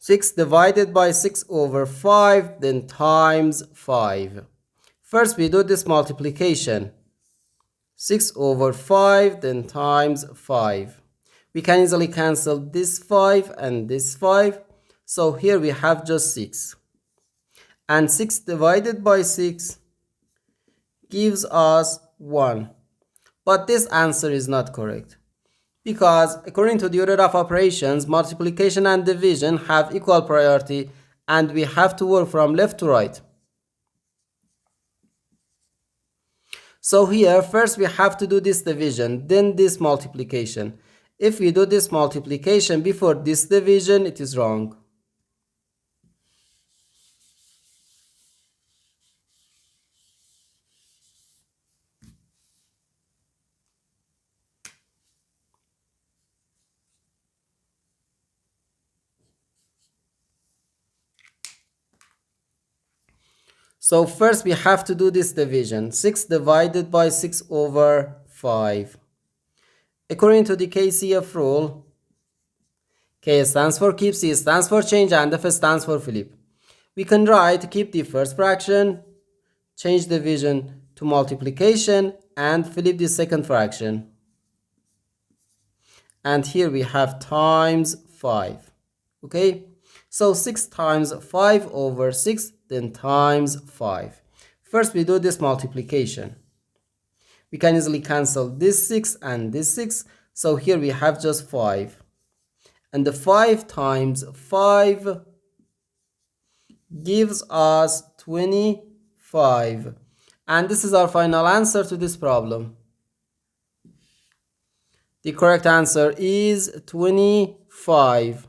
6 divided by 6 over 5, then times 5. First we do this multiplication. 6 over 5, then times 5. We can easily cancel this 5 and this 5. So here we have just 6. And 6 divided by 6 gives us 1. But this answer is not correct, because according to the order of operations, multiplication and division have equal priority, and we have to work from left to right. So here first we have to do this division, then this multiplication. If we do this multiplication before this division, it is wrong. So first we have to do this division. 6 divided by 6 over 5. According to the KCF rule, K stands for keep, C stands for change, and F stands for flip. We can write keep the first fraction, change division to multiplication, and flip the second fraction. And here we have times 5. Okay, so 6 times 5 over 6, then times 5. First we do this multiplication. We can easily cancel this 6 and this 6. So here we have just 5. And the 5 times 5 gives us 25. And this is our final answer to this problem. The correct answer is 25.